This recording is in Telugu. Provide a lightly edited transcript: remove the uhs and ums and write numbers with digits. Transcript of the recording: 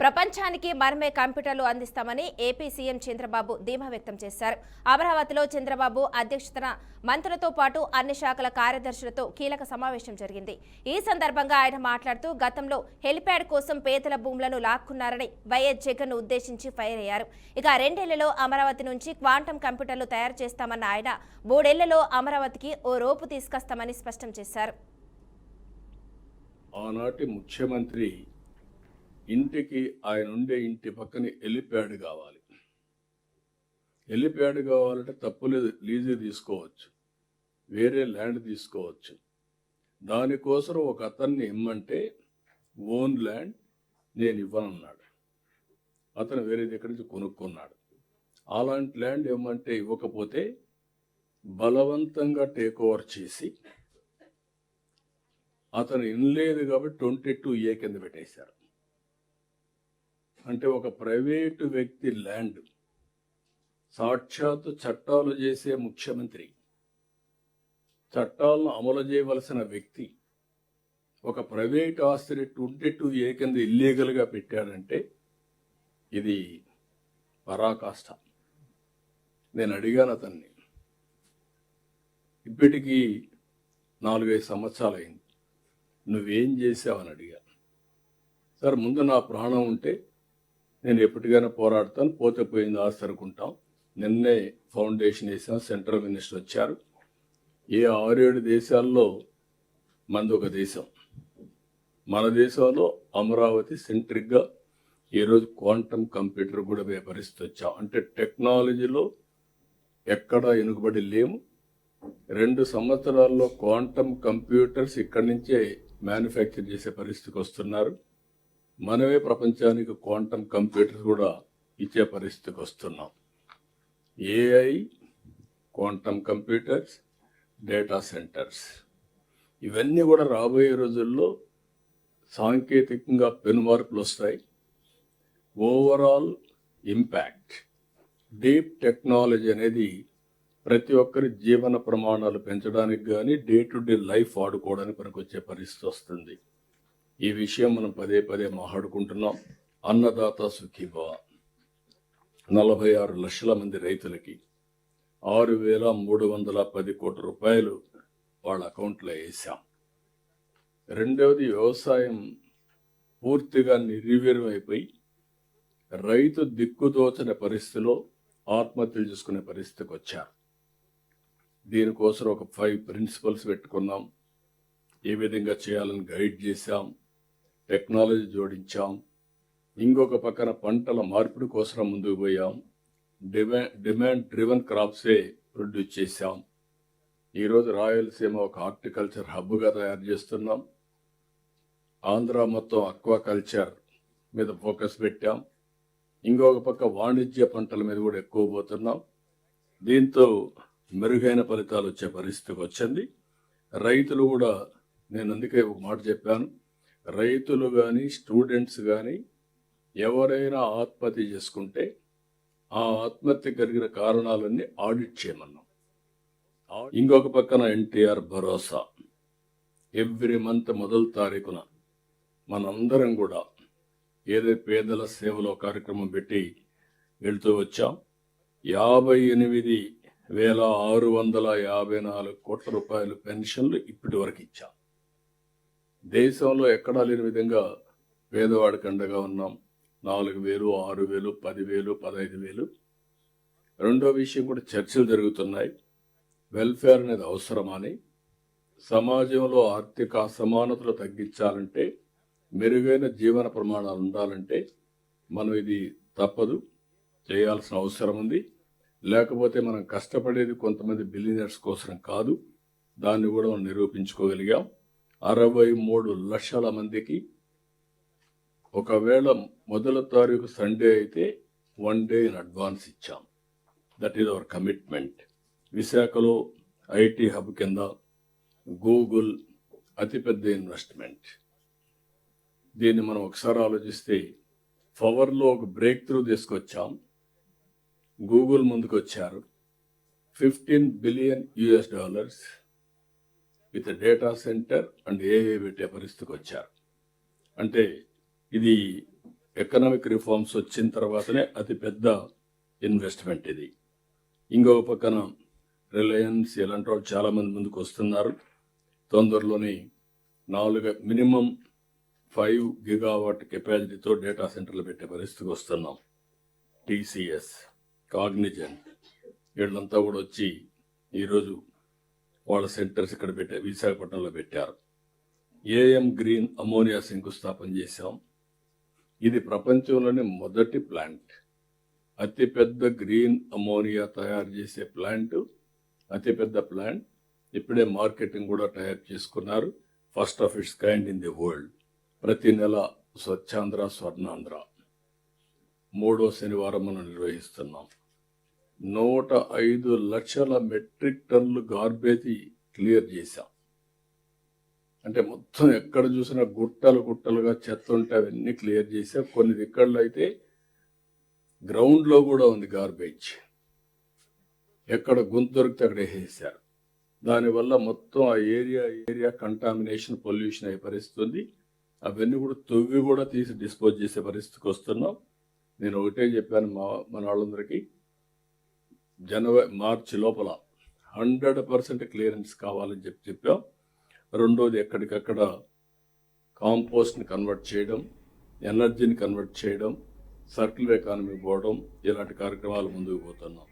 ప్రపంచానికి మనమే కంప్యూటర్లు అందిస్తామని ఏపీ సీఎం చంద్రబాబు ధీమా వ్యక్తం చేశారు. అమరావతిలో చంద్రబాబు అధ్యక్షతన మంత్రులతో పాటు అన్ని శాఖల కార్యదర్శులతో కీలక సమావేశం జరిగింది. ఈ సందర్భంగా ఆయన మాట్లాడుతూ గతంలో హెలిప్యాడ్ కోసం పేదల భూములను లాక్కున్నారని వైఎస్ జగన్ ఉద్దేశించి ఫైర్ అయ్యారు. ఇక 2 ఏళ్లలో అమరావతి నుంచి క్వాంటం కంప్యూటర్లు తయారు చేస్తామన్న ఆయన 3 ఏళ్లలో అమరావతికి ఓ రోపు తీసుకొస్తామని స్పష్టం చేశారు. ఆనాటి ముఖ్యమంత్రి ఇంటికి ఆయన ఉండే ఇంటి పక్కన హెలిప్యాడ్ కావాలి. హెలిప్యాడ్ కావాలంటే తప్పులేదు, లీజు తీసుకోవచ్చు, వేరే ల్యాండ్ తీసుకోవచ్చు. దానికోసం ఒక అతన్ని ఇమ్మంటే ఓన్ ల్యాండ్ నేను ఇవ్వనన్నాడు. అతను వేరే దగ్గర నుంచి కొనుక్కున్నాడు. అలాంటి ల్యాండ్ ఇవ్వమంటే ఇవ్వకపోతే బలవంతంగా టేక్ ఓవర్ చేసి అతను ఇనలేదు కాబట్టి 22A కింద పెట్టేశారు. అంటే ఒక ప్రైవేటు వ్యక్తి ల్యాండ్ సాక్షాత్తు చట్టాలు చేసే ముఖ్యమంత్రి, చట్టాలను అమలు చేయవలసిన వ్యక్తి ఒక ప్రైవేట్ ఆస్తిని 22A కింద ఇల్లీగల్గా పెట్టాడంటే ఇది పరాకాష్ట. నేను అడిగాను అతన్ని, ఇప్పటికీ 4-5 సంవత్సరాలు అయింది, నువ్వేం చేసావని అడిగాను. సార్, ముందు నా ప్రాణం ఉంటే నేను ఎప్పటికైనా పోరాడతాను, పోతే పోయింది ఆస్తి అనుకుంటాం. నిన్నే ఫౌండేషన్ వేసాం, సెంట్రల్ మినిస్టర్ వచ్చారు. ఏ 6-7 దేశాల్లో మనది ఒక దేశం. మన దేశంలో అమరావతి సెంట్రిక్గా ఈరోజు క్వాంటమ్ కంప్యూటర్ కూడా పరిస్థితి వచ్చాం. అంటే టెక్నాలజీలో ఎక్కడా వెనుకబడి లేము. 2 సంవత్సరాల్లో క్వాంటమ్ కంప్యూటర్స్ ఇక్కడి నుంచే మ్యానుఫ్యాక్చర్ చేసే పరిస్థితికి వస్తున్నారు. మనమే ప్రపంచానికి క్వాంటమ్ కంప్యూటర్స్ కూడా ఇచ్చే పరిస్థితికి వస్తున్నాం. AI, quantum computers, data centres, ఇవన్నీ కూడా రాబోయే రోజుల్లో సాంకేతికంగా పెనుమార్పులు వస్తాయి. ఓవరాల్ ఇంపాక్ట్, డీప్ టెక్నాలజీ అనేది ప్రతి ఒక్కరి జీవన ప్రమాణాలు పెంచడానికి కానీ డే టు డే లైఫ్ ఆడుకోవడానికి పనికొచ్చే పరిస్థితి వస్తుంది. ఈ విషయం మనం పదే పదే మాట్లాడుకుంటున్నాం. అన్నదాత సుఖీభవ 46 లక్షల మంది రైతులకి 6,310 కోట్ల రూపాయలు వాళ్ళ అకౌంట్లో వేసాం. రెండవది, వ్యవసాయం పూర్తిగా నిర్వీర్యం అయిపోయి రైతు దిక్కుదోచని పరిస్థితిలో ఆత్మహత్యలు చేసుకునే పరిస్థితికి వచ్చారు. దీనికోసం ఒక 5 ప్రిన్సిపల్స్ పెట్టుకున్నాం. ఏ విధంగా చేయాలని గైడ్ చేశాం, టెక్నాలజీ జోడించాం. ఇంకొక పక్కన పంటల మార్పిడి కోసం ముందుకు పోయాం. డిమాండ్ డ్రివెన్ క్రాప్సే ప్రొడ్యూస్ చేశాం. ఈరోజు రాయలసీమ ఒక హార్టికల్చర్ హబ్గా తయారు చేస్తున్నాం. ఆంధ్ర మొత్తం అక్వాకల్చర్ మీద ఫోకస్ పెట్టాం. ఇంకొక పక్క వాణిజ్య పంటల మీద కూడా ఎక్కువ పోతున్నాం. దీంతో మెరుగైన ఫలితాలు వచ్చే పరిస్థితికి వచ్చింది. రైతులు కూడా, నేను అందుకే ఒక మాట చెప్పాను, రైతులు కానీ స్టూడెంట్స్ కానీ ఎవరైనా ఆత్మహత్య చేసుకుంటే ఆ ఆత్మహత్య కలిగిన కారణాలన్నీ ఆడిట్ చేయమన్నాం. ఇంకొక పక్కన ఎన్టీఆర్ భరోసా, ఎవ్రీ మంత్ మొదటి తారీఖున మనందరం కూడా ఏదైతే పేదల సేవలో కార్యక్రమం పెట్టి వెళ్తూ వచ్చాం. 58,654 కోట్ల రూపాయలు పెన్షన్లు ఇప్పటి వరకు ఇచ్చాం. దేశంలో ఎక్కడా లేని విధంగా పేదవాడికి అండగా ఉన్నాం. 4,000, 6,000, 10,000, 15,000. రెండో విషయం కూడా చర్చలు జరుగుతున్నాయి. వెల్ఫేర్ అనేది అవసరమని, సమాజంలో ఆర్థిక అసమానతలు తగ్గించాలంటే, మెరుగైన జీవన ప్రమాణాలు ఉండాలంటే మనం ఇది తప్పదు, చేయాల్సిన అవసరం ఉంది. లేకపోతే మనం కష్టపడేది కొంతమంది బిలియనర్స్ కోసం కాదు, దాన్ని కూడా మనం నిరూపించుకోగలిగాం. 63 లక్షల మందికి ఒకవేళ మొదటి తారీఖు సండే అయితే 1 డే ఇన్ అడ్వాన్స్ ఇచ్చాం. That is our commitment. విశాఖలో ఐటీ హబ్ కింద గూగుల్ అతిపెద్ద ఇన్వెస్ట్మెంట్. దీన్ని మనం ఒకసారి ఆలోచిస్తే పవర్లో ఒక బ్రేక్ త్రూ తీసుకొచ్చాం. గూగుల్ ముందుకు వచ్చారు. $15 billion with data centre and AI పెట్టే పరిస్థితికి వచ్చారు. అంటే ఇది ఎకనామిక్ రిఫార్మ్స్ వచ్చిన తర్వాతనే అతిపెద్ద ఇన్వెస్ట్మెంట్ ఇది. ఇంకొక పక్కన రిలయన్స్ ఇలాంటి వాళ్ళు చాలామంది ముందుకు వస్తున్నారు. తొందరలోనే మినిమం 5 గిగావాట్ కెపాసిటీతో డేటా సెంటర్లు పెట్టే పరిస్థితికి వస్తున్నాం. టీసీఎస్, కాగ్నిజెంట్ వీళ్ళంతా కూడా వచ్చి ఈరోజు వాళ్ళ సెంటర్స్ ఇక్కడ విశాఖపట్నంలో పెట్టారు. ఏఎం గ్రీన్ అమోనియా శంకుస్థాపన చేశాం. ఇది ప్రపంచంలోనే మొదటి ప్లాంట్, అతిపెద్ద గ్రీన్ అమోనియా తయారు చేసే ప్లాంట్, అతిపెద్ద ప్లాంట్. ఇప్పుడే మార్కెటింగ్ కూడా తయారు చేసుకున్నారు. First of it's kind in the world. ప్రతి నెల స్వచ్ఛాంధ్ర, స్వర్ణాంధ్ర 3వ శనివారం మనం నిర్వహిస్తున్నాం. 105 లక్షల మెట్రిక్ టన్నులు గార్బేజ్ క్లియర్ చేశాం. అంటే మొత్తం ఎక్కడ చూసినా గుట్టలు గుట్టలుగా చెత్త ఉంటే అవన్నీ క్లియర్ చేశాం. కొన్ని దిక్కల్లో అయితే గ్రౌండ్లో కూడా ఉంది గార్బేజ్. ఎక్కడ గుంత దొరికితే అక్కడ వేసేసారు. దానివల్ల మొత్తం ఆ ఏరియా కంటామినేషన్, పొల్యూషన్ అయ్యే పరిస్థితి ఉంది. అవన్నీ కూడా తవ్వి కూడా తీసి డిస్పోజ్ చేసే పరిస్థితికి వస్తున్నాం. నేను ఒకటే చెప్పాను మన వాళ్ళందరికీ, మార్చి లోపల 100% క్లియరెన్స్ కావాలని చెప్పాం. రెండోది ఎక్కడికక్కడ కాంపోస్ట్ని కన్వర్ట్ చేయడం, ఎనర్జీని కన్వర్ట్ చేయడం, సర్క్యులర్ ఎకానమీ పోవడం, ఇలాంటి కార్యక్రమాలు ముందుకు పోతున్నాం.